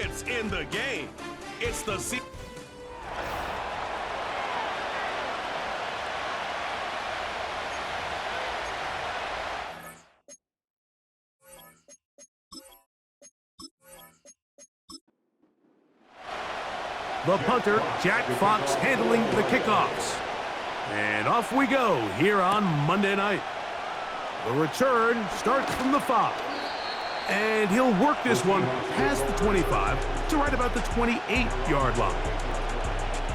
It's in the game. It's the The punter, Jack Fox, handling the kickoffs. And off we go here on Monday night. The return starts from the 5. And he'll work this one past the 25 to right about the 28-yard line.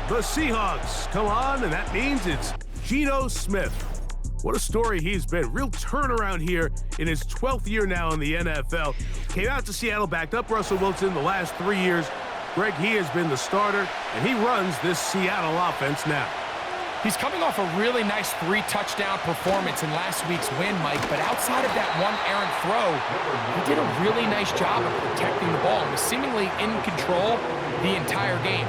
The Seahawks come on, and that means it's Geno Smith. What a story he's been. Real turnaround here in his 12th year now in the NFL. Came out to Seattle, backed up Russell Wilson the last 3 years. Greg, he has been the starter, and he runs this Seattle offense now. He's coming off a really nice 3-touchdown performance in last week's win, Mike, but outside of that one errant throw, he did a really nice job of protecting the ball and was seemingly in control the entire game.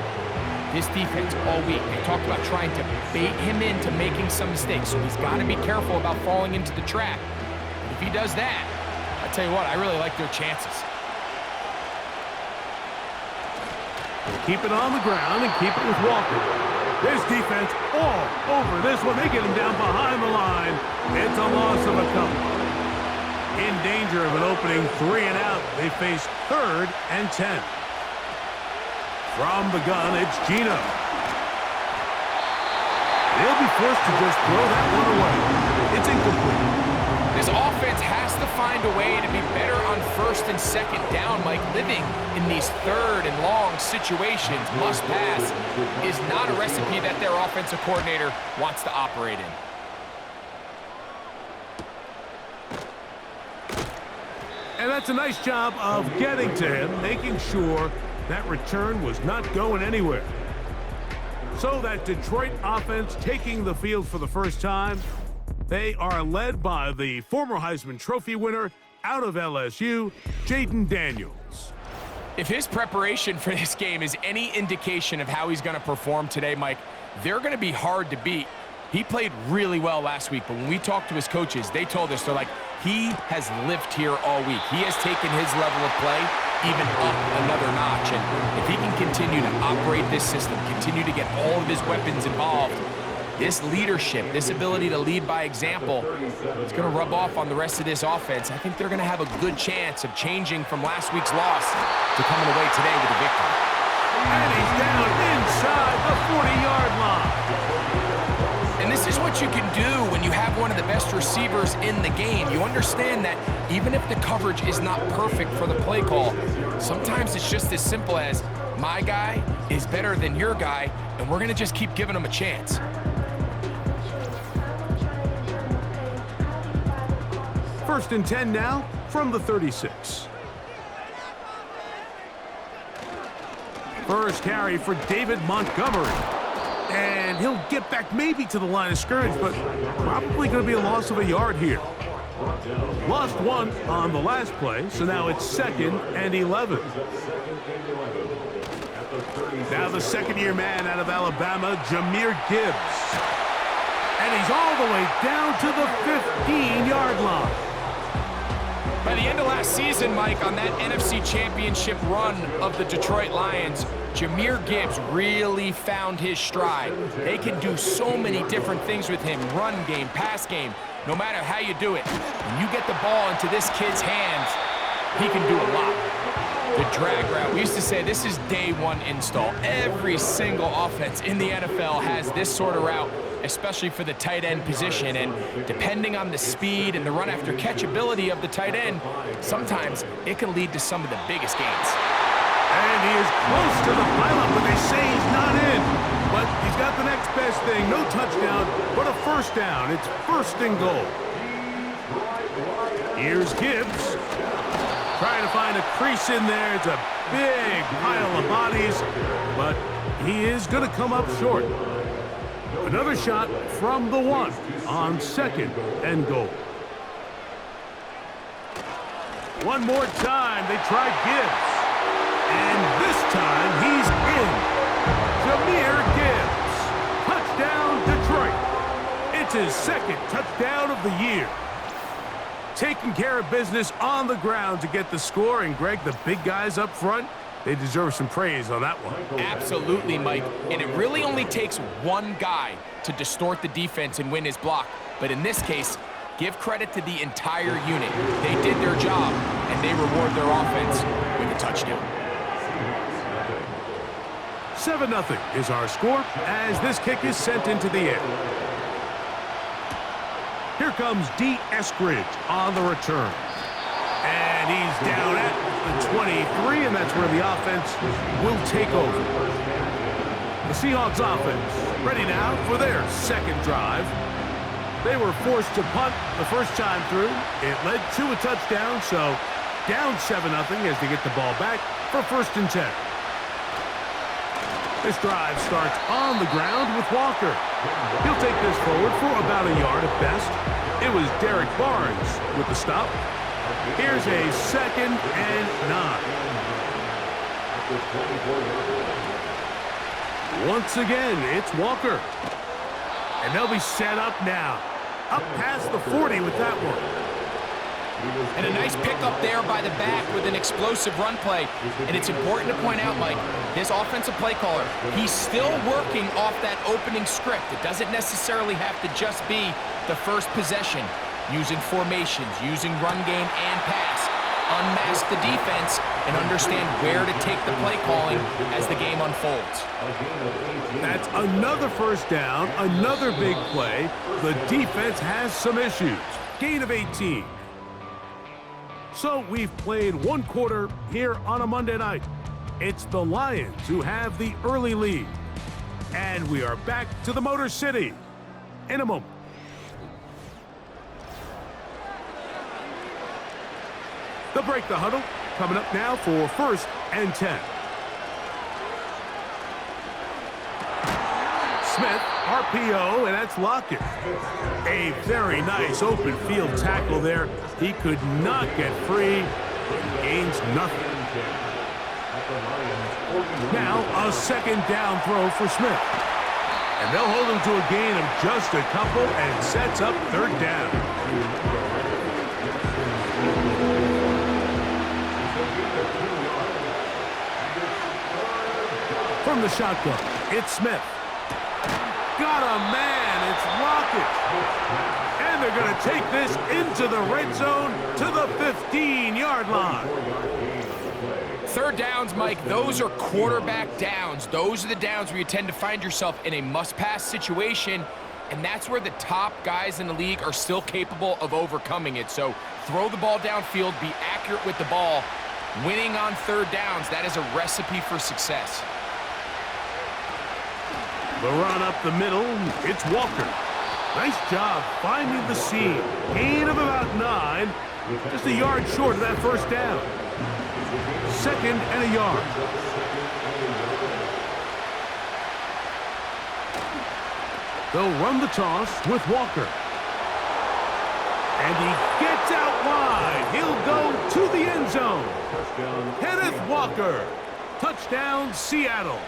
This defense all week, they talked about trying to bait him into making some mistakes, so he's got to be careful about falling into the trap. But if he does that, I tell you what, I really like their chances. Keep it on the ground and keep it with Walker. This defense all over this one. They get him down behind the line. It's a loss of a couple. In danger of an opening 3 and out, they face 3rd and 10. From the gun, it's Geno. They'll be forced to just throw that one away. It's incomplete. This offense has to find a way to be better on 1st and 2nd down, Mike. Living in these 3rd and long situations, must pass, is not a recipe that their offensive coordinator wants to operate in. And that's a nice job of getting to him, making sure that return was not going anywhere. So that Detroit offense taking the field for the first time. They are led by the former Heisman Trophy winner out of LSU, Jaden Daniels. If his preparation for this game is any indication of how he's going to perform today, Mike, they're going to be hard to beat. He played really well last week, but when we talked to his coaches, they told us, they're like, he has lived here all week. He has taken his level of play even up another notch. And if he can continue to operate this system, continue to get all of his weapons involved, this leadership, this ability to lead by example, is going to rub off on the rest of this offense. I think they're going to have a good chance of changing from last week's loss to coming away today with a victory. And he's down inside the 40-yard line. And this is what you can do when you have one of the best receivers in the game. You understand that even if the coverage is not perfect for the play call, sometimes it's just as simple as, my guy is better than your guy, and we're going to just keep giving him a chance. First and 10 now from the 36. First carry for David Montgomery. And he'll get back maybe to the line of scrimmage, but probably going to be a loss of a yard here. Lost 1 on the last play, so now it's 2nd and 11. Now the second-year man out of Alabama, Jahmyr Gibbs. And he's all the way down to the 15-yard line. By the end of last season, Mike, on that NFC Championship run of the Detroit Lions, Jahmyr Gibbs really found his stride. They can do so many different things with him, run game, pass game, no matter how you do it. When you get the ball into this kid's hands, he can do a lot. The drag route, we used to say this is day one install. Every single offense in the NFL has this sort of route, especially for the tight end position. And depending on the speed and the run after catch ability of the tight end, sometimes it can lead to some of the biggest gains. And he is close to the pileup, but they say he's not in. But he's got the next best thing. No touchdown, but a first down. It's 1st and goal. Here's Gibbs. Trying to find a crease in there. It's a big pile of bodies, but he is going to come up short. Another shot from the 1 on 2nd and goal. One more time, they try Gibbs. And this time, he's in. Jahmyr Gibbs. Touchdown, Detroit. It's his 2nd touchdown of the year. Taking care of business on the ground to get the score. And, Greg, the big guys up front, They deserve some praise on that one. Absolutely, Mike. And it really only takes one guy to distort the defense and win his block. But in this case, give credit to the entire unit. They did their job, and they reward their offense with a touchdown. 7-0 is our score as this kick is sent into the air. Here comes D. Eskridge on the return. And he's down at the 23, and that's where the offense will take over. The Seahawks offense ready now for their second drive. They were forced to punt the first time through. It led to a touchdown, so down 7-0 as they get the ball back for 1st and 10. This drive starts on the ground with Walker. He'll take this forward for about a yard at best. It was Derek Barnes with the stop. Here's a 2nd and 9. Once again, it's Walker. And they'll be set up now. Up past the 40 with that one. And a nice pickup there by the back with an explosive run play. And it's important to point out, Mike, this offensive play caller, he's still working off that opening script. It doesn't necessarily have to just be the first possession. Using formations, using run game and pass. Unmask the defense and understand where to take the play calling as the game unfolds. That's another first down, another big play. The defense has some issues. Gain of 18. So we've played one quarter here on a Monday night. It's the Lions who have the early lead. And we are back to the Motor City in a moment. They'll break the huddle. Coming up now for 1st and 10. Smith, RPO, and that's Lockett. A very nice open field tackle there. He could not get free and gains nothing. Now a 2nd down throw for Smith. And they'll hold him to a gain of just a couple and sets up 3rd down. From the shotgun, it's Smith. Got a man, it's Lockett. And they're going to take this into the red zone to the 15-yard line. 3rd downs, Mike, those are quarterback downs. Those are the downs where you tend to find yourself in a must-pass situation, and that's where the top guys in the league are still capable of overcoming it. So throw the ball downfield, be accurate with the ball. Winning on 3rd downs, that is a recipe for success. The run up the middle, it's Walker. Nice job finding the seam. Gain of about 9, just a yard short of that 1st down. 2nd and a yard. They'll run the toss with Walker. And he gets out wide. He'll go to the end zone. Kenneth Walker. Touchdown, Seattle.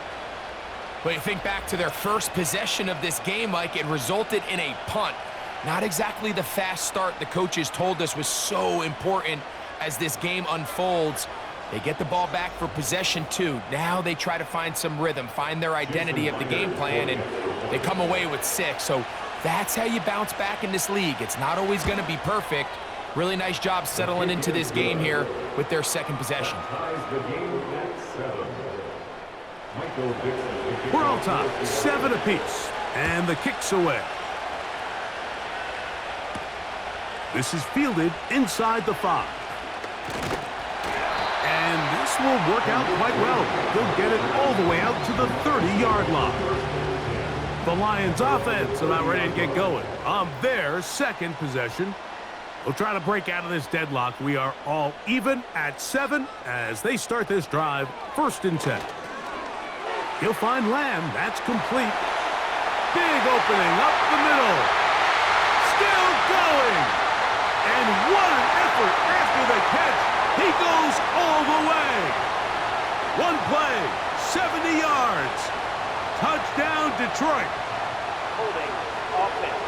But you think back to their first possession of this game, Mike, it resulted in a punt. Not exactly the fast start the coaches told us was so important as this game unfolds. They get the ball back for possession 2. Now they try to find some rhythm, find their identity of the game plan, and they come away with 6. So that's how you bounce back in this league. It's not always going to be perfect. Really nice job settling into this game here with their 2nd possession. We're all tied, 7 apiece, and the kick's away. This is fielded inside the 5. And this will work out quite well. They'll get it all the way out to the 30-yard line. The Lions offense about ready to get going on their 2nd possession. They'll try to break out of this deadlock. We are all even at 7 as they start this drive, 1st and 10. He'll find Lamb. That's complete. Big opening up the middle. Still going. And what an effort after the catch. He goes all the way. One play, 70 yards. Touchdown, Detroit. Holding offense.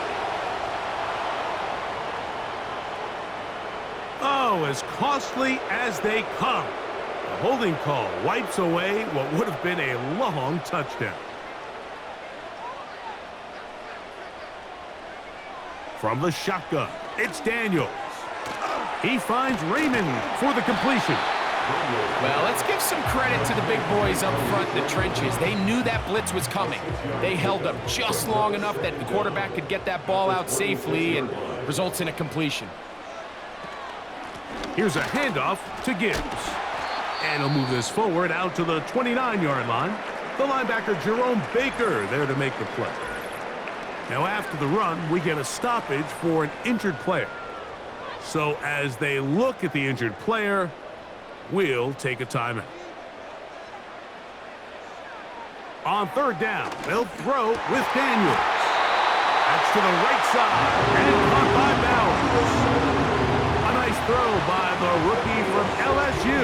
Oh, as costly as they come. The holding call wipes away what would have been a long touchdown. From the shotgun, it's Daniels. He finds Raymond for the completion. Well, let's give some credit to the big boys up front in the trenches. They knew that blitz was coming. They held up just long enough that the quarterback could get that ball out safely and results in a completion. Here's a handoff to Gibbs. And he'll move this forward out to the 29-yard line. The linebacker Jerome Baker there to make the play. Now after the run, we get a stoppage for an injured player. So as they look at the injured player, we'll take a timeout. On third down, they'll throw with Daniels. That's to the right side, and caught by Bowers. A nice throw by the rookie from LSU.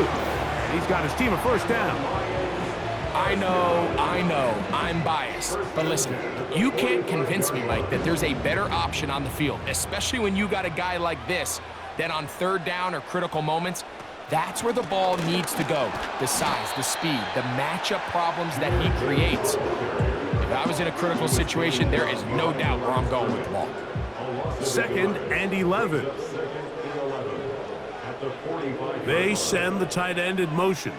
And he's got his team a first down. I know, I'm biased. But listen, you can't convince me, Mike, that there's a better option on the field, especially when you got a guy like this, that on third down or critical moments, that's where the ball needs to go. The size, the speed, the matchup problems that he creates. If I was in a critical situation, there is no doubt where I'm going with the ball. 2nd and 11. They send the tight end in motion.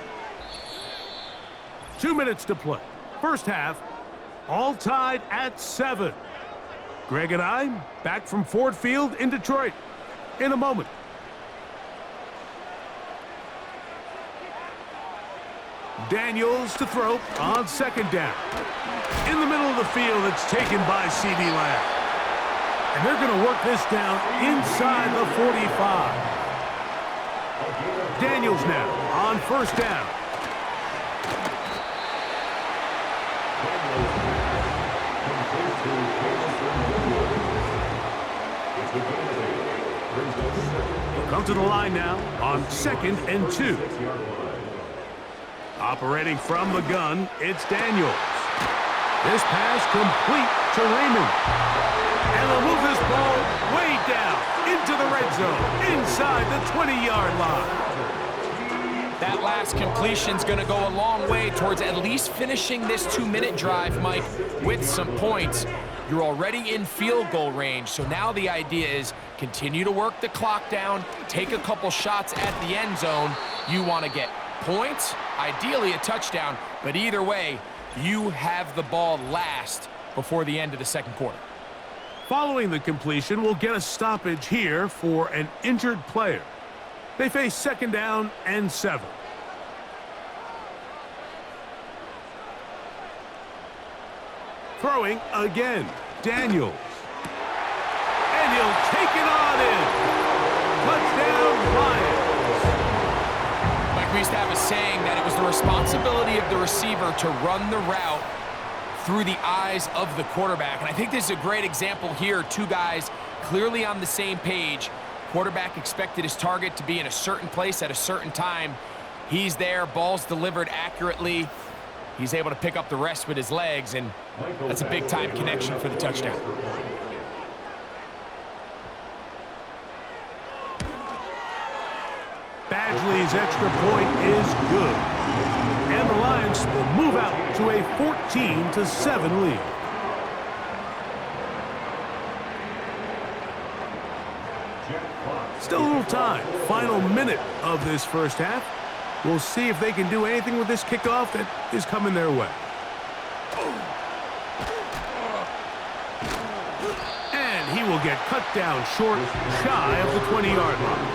2 minutes to play. First half, all tied at 7. Greg and I back from Ford Field in Detroit in a moment. Daniels to throw on second down. In the middle of the field, it's taken by C.D. Lamb. And they're going to work this down inside the 45. Daniels now on first down. He'll come to the line now on 2nd and 2. Operating from the gun, it's Daniels. This pass complete to Raymond. And they'll move this ball way down into the red zone, inside the 20-yard line. That last completion's going to go a long way towards at least finishing this 2-minute drive, Mike, with some points. You're already in field goal range, so now the idea is continue to work the clock down, take a couple shots at the end zone. You want to get points, ideally a touchdown, but either way, you have the ball last before the end of the second quarter. Following the completion, we'll get a stoppage here for an injured player. They face 2nd down and 7. Throwing again, Daniels. And he'll take it on in. Touchdown, Lions. Mike, we used to have a saying that it was the responsibility of the receiver to run the route through the eyes of the quarterback. And I think this is a great example here. Two guys clearly on the same page. Quarterback expected his target to be in a certain place at a certain time. He's there, ball's delivered accurately. He's able to pick up the rest with his legs, and that's a big-time connection for the touchdown. Badgley's extra point is good. And the Lions will move out to a 14-7 lead. Still a little time. Final minute of this first half. We'll see if they can do anything with this kickoff that is coming their way. And he will get cut down short, shy of the 20-yard line.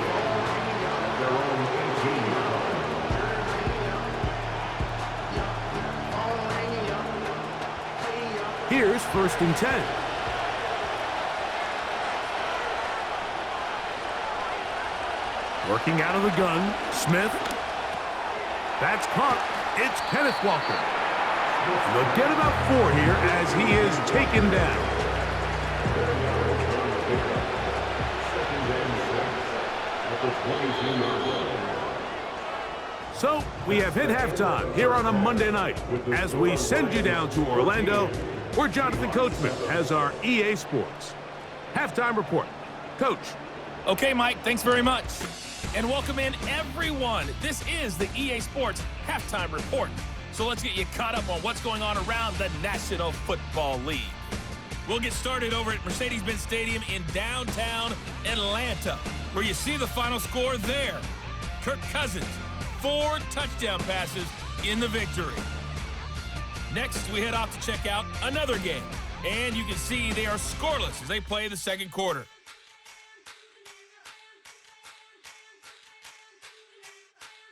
Here's 1st and 10. Working out of the gun, Smith. That's caught. It's Kenneth Walker. And they'll get about 4 here as he is taken down. So we have hit halftime here on a Monday night as we send you down to Orlando, where Jonathan Coachman has our EA Sports halftime report. Coach. Okay, Mike, thanks very much. And welcome in, everyone. This is the EA Sports Halftime Report. So let's get you caught up on what's going on around the National Football League. We'll get started over at Mercedes-Benz Stadium in downtown Atlanta, where you see the final score there. Kirk Cousins, 4 touchdown passes in the victory. Next, we head off to check out another game. And you can see they are scoreless as they play the second quarter.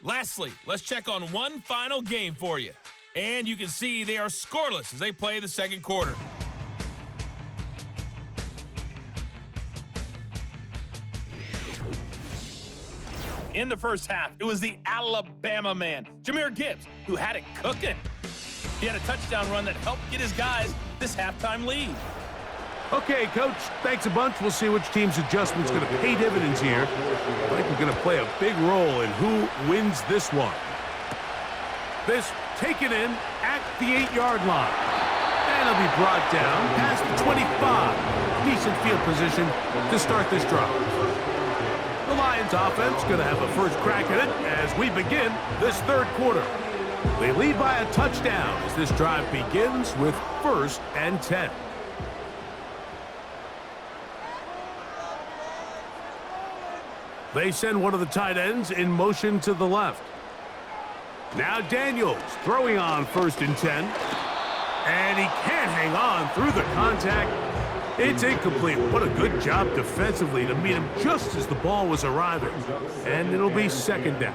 Lastly, let's check on one final game for you. And you can see they are scoreless as they play the second quarter. In the first half, it was the Alabama man, Jahmyr Gibbs, who had it cooking. He had a touchdown run that helped get his guys this halftime lead. Okay, Coach, thanks a bunch. We'll see which team's adjustment's going to pay dividends here. I think we're going to play a big role in who wins this one. This taken in at the 8-yard line. And it'll be brought down past the 25. Decent field position to start this drive. The Lions offense going to have a first crack at it as we begin this third quarter. They lead by a touchdown as this drive begins with 1st and 10. They send one of the tight ends in motion to the left. Now Daniels throwing on 1st and 10. And he can't hang on through the contact. It's incomplete. What a good job defensively to meet him just as the ball was arriving. And it'll be 2nd down.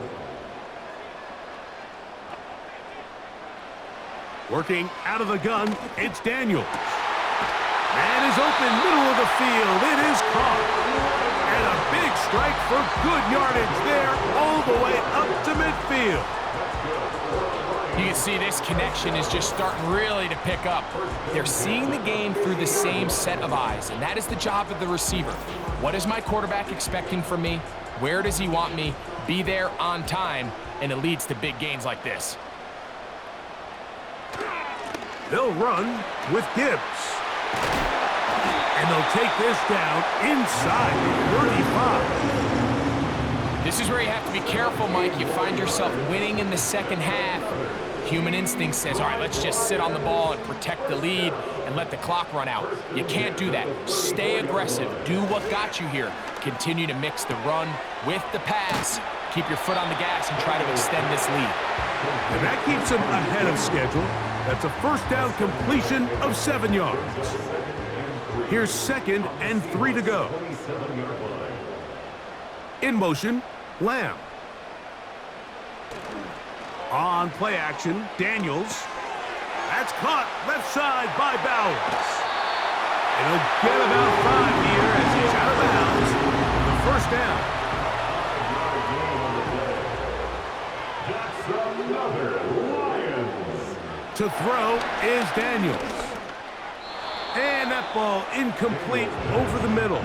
Working out of the gun, it's Daniels. And is open middle of the field. It is caught. And a big strike for good yardage there all the way up to midfield. You can see this connection is just starting really to pick up. They're seeing the game through the same set of eyes, and that is the job of the receiver. What is my quarterback expecting from me? Where does he want me? Be there on time, and it leads to big gains like this. They'll run with Gibbs. And they'll take this down inside the 35. This is where you have to be careful, Mike. You find yourself winning in the second half. Human instinct says, all right, let's just sit on the ball and protect the lead and let the clock run out. You can't do that. Stay aggressive. Do what got you here. Continue to mix the run with the pass. Keep your foot on the gas and try to extend this lead. And that keeps them ahead of schedule. That's a first down completion of 7 yards. Here's 2nd and 3 to go. In motion, Lamb. On play action, Daniels. That's caught left side by Bowers. And he'll get about 5 here as he's out of bounds. The first down. To throw is Daniels. And that ball incomplete over the middle.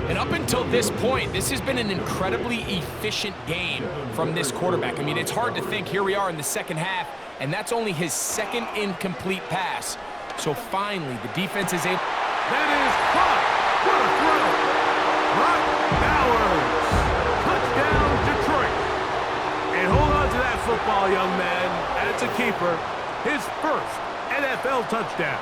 And up until this point, this has been an incredibly efficient game from this quarterback. I mean, it's hard to think. Here we are in the second half, and that's only his 2nd incomplete pass. So finally, the defense is able. That is caught. What a throw. Brock Bowers. Touchdown, Detroit. And hold on to that football, young man. That's a keeper. His first NFL touchdown.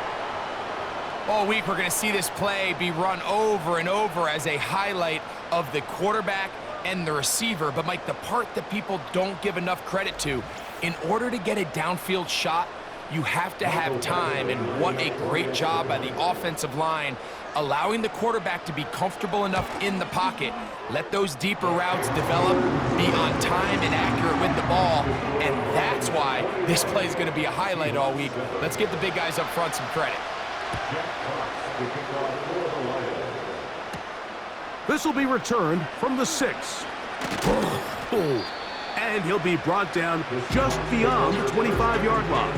All week, we're going to see this play be run over and over as a highlight of the quarterback and the receiver. But, Mike, the part that people don't give enough credit to, in order to get a downfield shot, you have to have time. And what a great job by the offensive line, allowing the quarterback to be comfortable enough in the pocket, let those deeper routes develop, be on time and accurate with the ball. And that's why this play is going to be a highlight all week. Let's give the big guys up front some credit. This will be returned from the 6. And he'll be brought down just beyond the 25-yard line.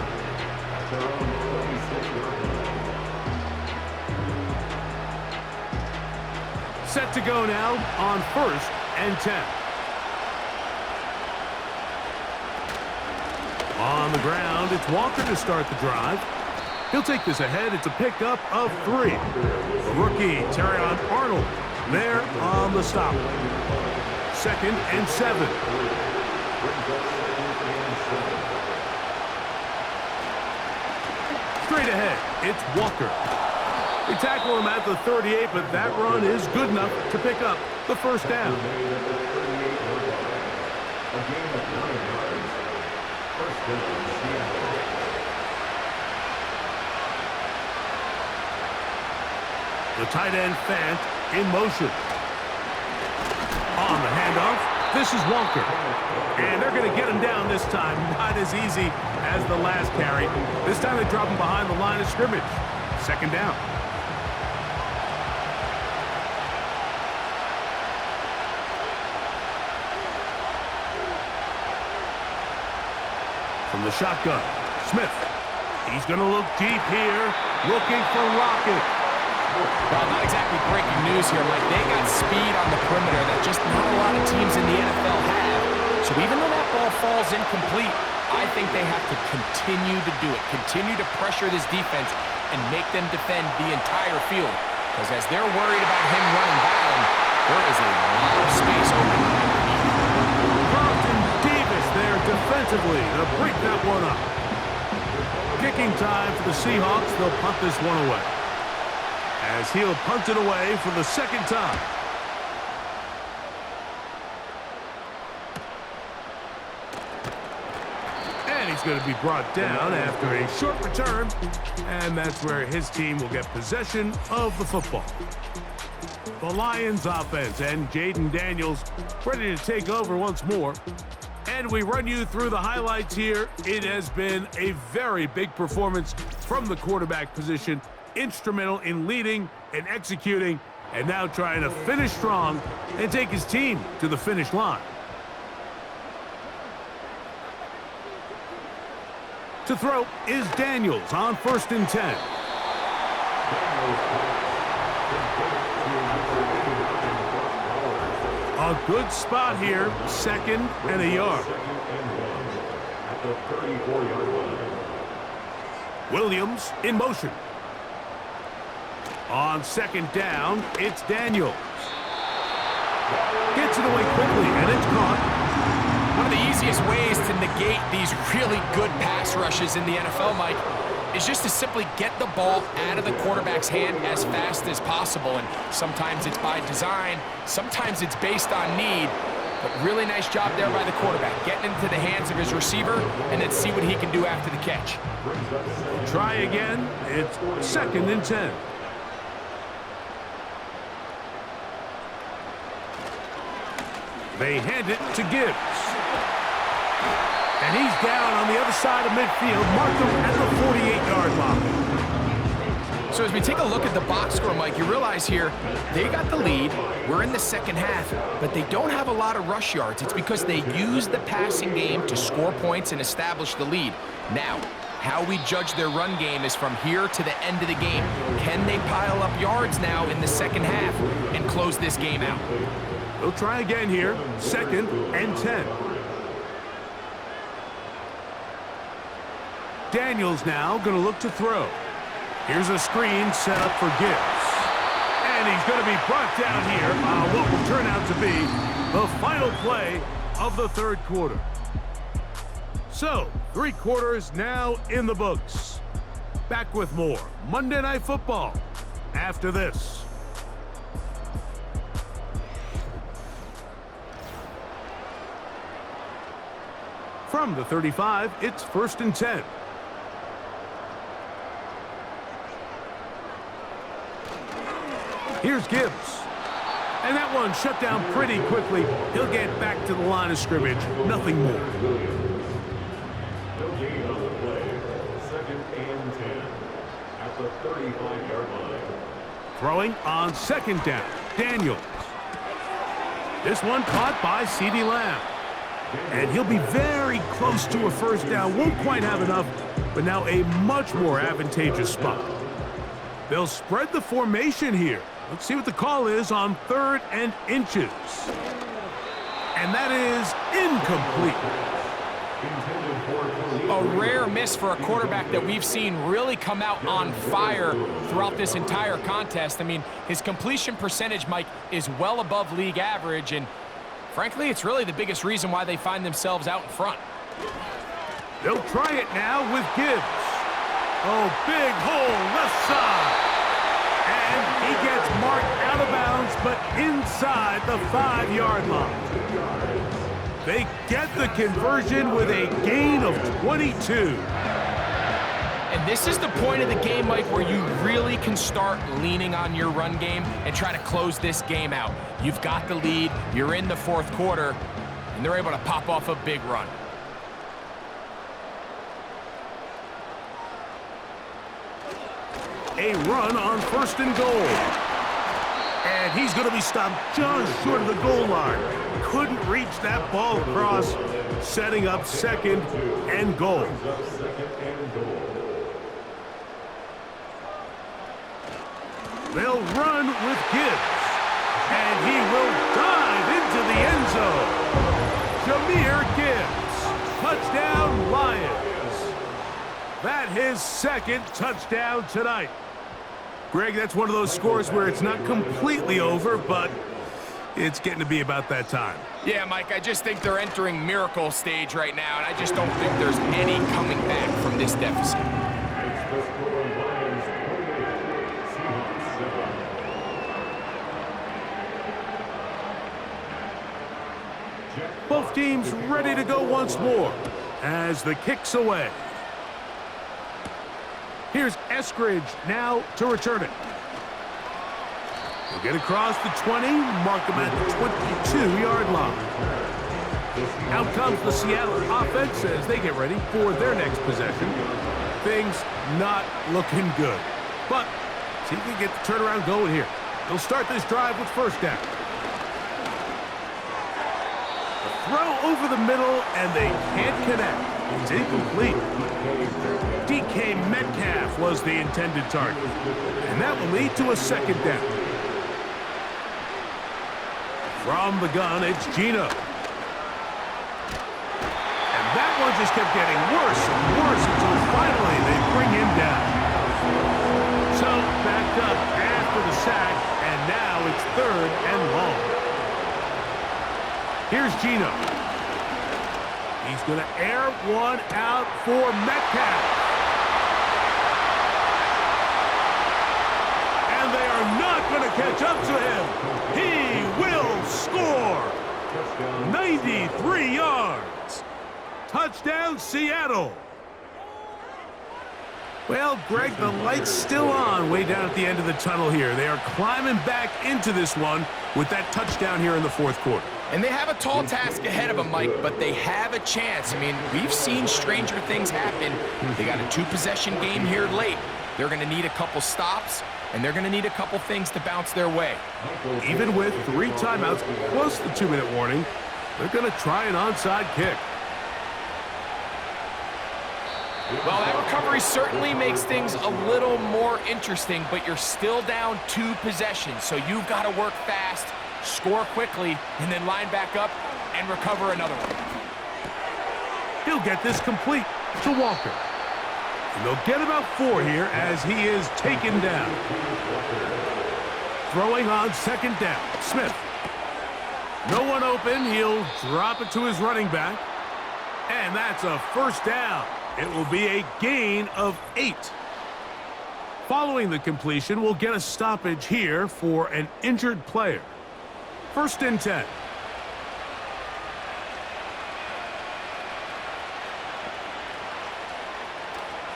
Set to go now on 1st and 10. On the ground, it's Walker to start the drive. He'll take this ahead. It's a pickup of 3. The rookie, Terrion Arnold, there on the stop. 2nd and 7. Straight ahead, it's Walker. They tackle him at the 38, but that run is good enough to pick up the first down. The tight end Fant in motion. On the handoff, this is Walker. And they're going to get him down this time. Not as easy as the last carry. This time they drop him behind the line of scrimmage. 2nd down. From the shotgun, Smith. He's going to look deep here, looking for Rocket. Well, not exactly breaking news here, Mike. They got speed on the perimeter that just not a lot of teams in the NFL have. So even though that ball falls incomplete, I think they have to continue to do it. Continue to pressure this defense and make them defend the entire field. Because as they're worried about him running down, there is a lot of space open underneath. Carlton Davis there defensively to break that one up. Kicking time for the Seahawks. They'll punt this one away. As he'll punt it away for the 2nd time. And he's going to be brought down after a short return. And that's where his team will get possession of the football. The Lions offense and Jaden Daniels ready to take over once more. And we run you through the highlights here. It has been a very big performance from the quarterback position. Instrumental in leading and executing, and now trying to finish strong and take his team to the finish line. To throw is Daniels on 1st and 10. A good spot here, 2nd and a yard. At the 34-yard line. Williams in motion. On 2nd down, it's Daniels. Gets it away quickly, and it's caught. One of the easiest ways to negate these really good pass rushes in the NFL, Mike, is just to simply get the ball out of the quarterback's hand as fast as possible. And sometimes it's by design, sometimes it's based on need. But really nice job there by the quarterback, getting into the hands of his receiver, and then see what he can do after the catch. Try again. It's 2nd and 10. They hand it to Gibbs. And he's down on the other side of midfield. Marked him at the 48-yard line. So as we take a look at the box score, Mike, you realize here they got the lead. We're in the 2nd half, but they don't have a lot of rush yards. It's because they use the passing game to score points and establish the lead. Now, how we judge their run game is from here to the end of the game. Can they pile up yards now in the 2nd half and close this game out? They'll try again here, 2nd and 10. Daniels now going to look to throw. Here's a screen set up for Gibbs. And he's going to be brought down here on what will turn out to be the final play of the 3rd quarter. So, 3 quarters now in the books. Back with more Monday Night Football after this. From the 35, it's 1st and 10. Here's Gibbs. And that one shut down pretty quickly. He'll get back to the line of scrimmage. Nothing more. No gain on the play. 2nd and 10 at the 35-yard line. Throwing on 2nd down. Daniels. This one caught by CeeDee Lamb. And he'll be very close to a 1st down. Won't quite have enough, but now a much more advantageous spot. They'll spread the formation here. Let's see what the call is on 3rd and inches. And that is incomplete. A rare miss for a quarterback that we've seen really come out on fire throughout this entire contest. I mean, his completion percentage, Mike, is well above league average, and Frankly, it's really the biggest reason why they find themselves out in front. They'll try it now with Gibbs. Oh, big hole left side. And he gets marked out of bounds, but inside the 5-yard line. They get the conversion with a gain of 22. And this is the point of the game, Mike, where you really can start leaning on your run game and try to close this game out. You've got the lead, you're in the fourth quarter, and they're able to pop off a big run. A run on 1st and goal. And he's going to be stopped just short of the goal line. Couldn't reach that ball across, setting up 2nd and goal. They'll run with Gibbs. And he will dive into the end zone. Jahmyr Gibbs. Touchdown, Lions. That his 2nd touchdown tonight. Greg, that's one of those scores where it's not completely over, but it's getting to be about that time. Yeah, Mike, I just think they're entering miracle stage right now, and I just don't think there's any coming back from this deficit. Both teams ready to go once more as the kick's away. Here's Eskridge now to return it. He'll get across the 20, mark him at the 22-yard line. Out comes the Seattle offense as they get ready for their next possession. Things not looking good. But see if we can get the turnaround going here. They'll start this drive with 1st down. Throw over the middle, and they can't connect. It's incomplete. DK Metcalf was the intended target. And that will lead to a 2nd down. From the gun, it's Gino. And that one just kept getting worse and worse until finally they bring him down. So, backed up after the sack, and now it's 3rd and long. Here's Gino. He's going to air one out for Metcalf. And they are not going to catch up to him. He will score. 93 yards. Touchdown, Seattle. Well, Greg, the light's still on way down at the end of the tunnel here. They are climbing back into this one with that touchdown here in the 4th quarter. And they have a tall task ahead of them, Mike, but they have a chance. I mean, we've seen stranger things happen. They got a 2-possession game here late. They're going to need a couple stops, and they're going to need a couple things to bounce their way. Even with 3 timeouts plus the 2-minute warning, they're going to try an onside kick. Well, that recovery certainly makes things a little more interesting, but you're still down 2 possessions, so you've got to work fast, score quickly, and then line back up and recover another one. He'll get this complete to Walker. And they'll get about 4 here as he is taken down. Throwing on 2nd down, Smith. No one open, he'll drop it to his running back. And that's a 1st down. It will be a gain of 8. Following the completion, we'll get a stoppage here for an injured player. 1st and 10.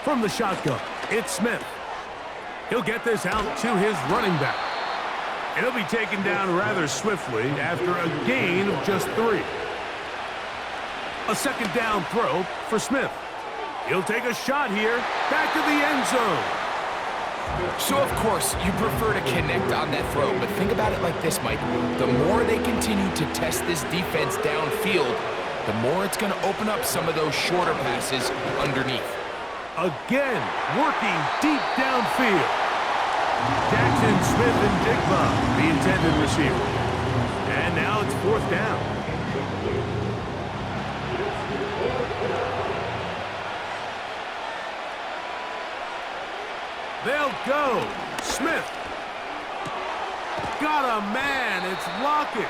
From the shotgun, it's Smith. He'll get this out to his running back. And he'll be taken down rather swiftly after a gain of just 3. A 2nd down throw for Smith. He'll take a shot here, back to the end zone. So, of course, you prefer to connect on that throw, but think about it like this, Mike. The more they continue to test this defense downfield, the more it's going to open up some of those shorter passes underneath. Again, working deep downfield. Jackson, Smith, and Jigba, the intended receiver. And now it's 4th down. They'll go. Smith. Got a man. It's Lockett.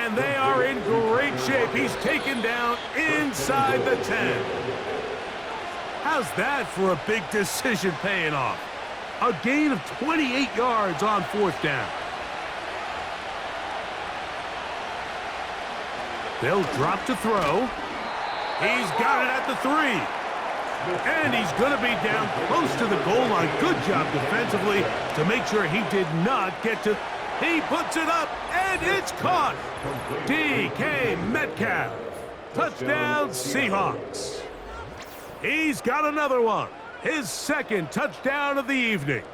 And they are in great shape. He's taken down inside the 10. How's that for a big decision paying off? A gain of 28 yards on 4th down. They'll drop to throw. He's got it at the 3. And he's going to be down close to the goal line. Good job defensively to make sure he did not get to... He puts it up, and it's caught. DK Metcalf. Touchdown, Seahawks. He's got another one. His 2nd touchdown of the evening.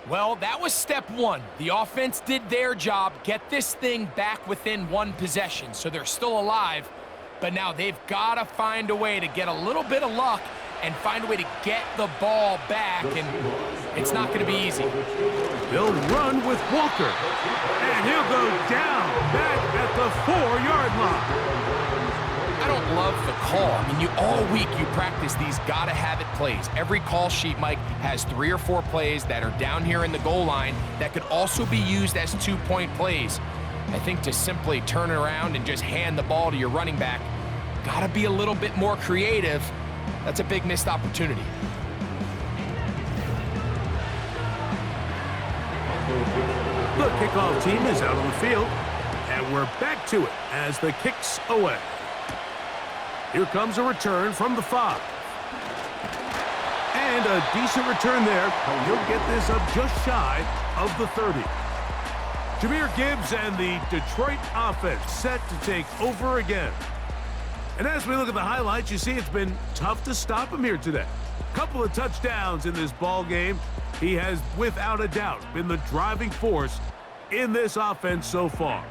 Well, that was step 1. The offense did their job, get this thing back within 1 possession, so they're still alive. But now they've got to find a way to get a little bit of luck and find a way to get the ball back, and it's not going to be easy. They'll run with Walker, and he'll go down back at the 4-yard line. I don't love the call. I mean, all week you practice these gotta-have-it plays. Every call sheet, Mike, has 3 or 4 plays that are down here in the goal line that could also be used as 2-point plays. I think to simply turn it around and just hand the ball to your running back, gotta be a little bit more creative. That's a big missed opportunity. The kickoff team is out on the field, and we're back to it as the kick's away. Here comes a return from the 5. And a decent return there. He'll get this up just shy of the 30. Jahmyr Gibbs and the Detroit offense set to take over again. And as we look at the highlights, you see it's been tough to stop him here today. Couple of touchdowns in this ball game. He has, without a doubt, been the driving force in this offense so far.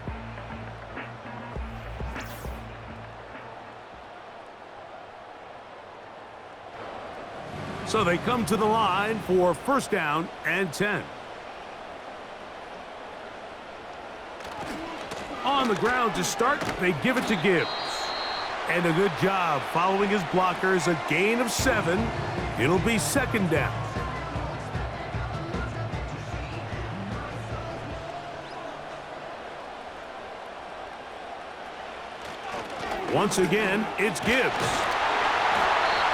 So they come to the line for 1st down and 10. On the ground to start, they give it to Gibbs. And a good job following his blockers, a gain of 7. It'll be 2nd down. Once again, it's Gibbs.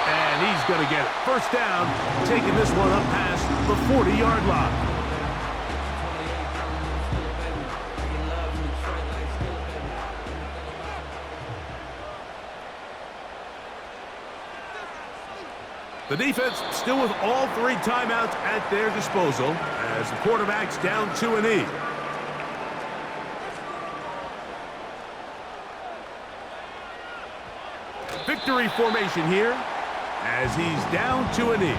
And he's going to get it. 1st down, taking this one up past the 40-yard line. The defense still with all 3 timeouts at their disposal as the quarterback's down to a knee. Victory formation here as he's down to a knee.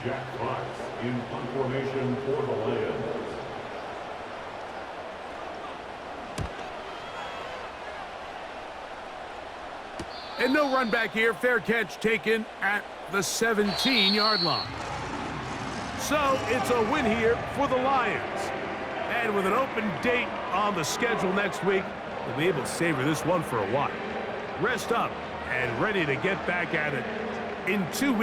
Jack Fox in punt formation for the Lions. And no run back here. Fair catch taken at the 17-yard line. So it's a win here for the Lions. And with an open date on the schedule next week, they'll be able to savor this one for a while. Rest up and ready to get back at it in 2 weeks.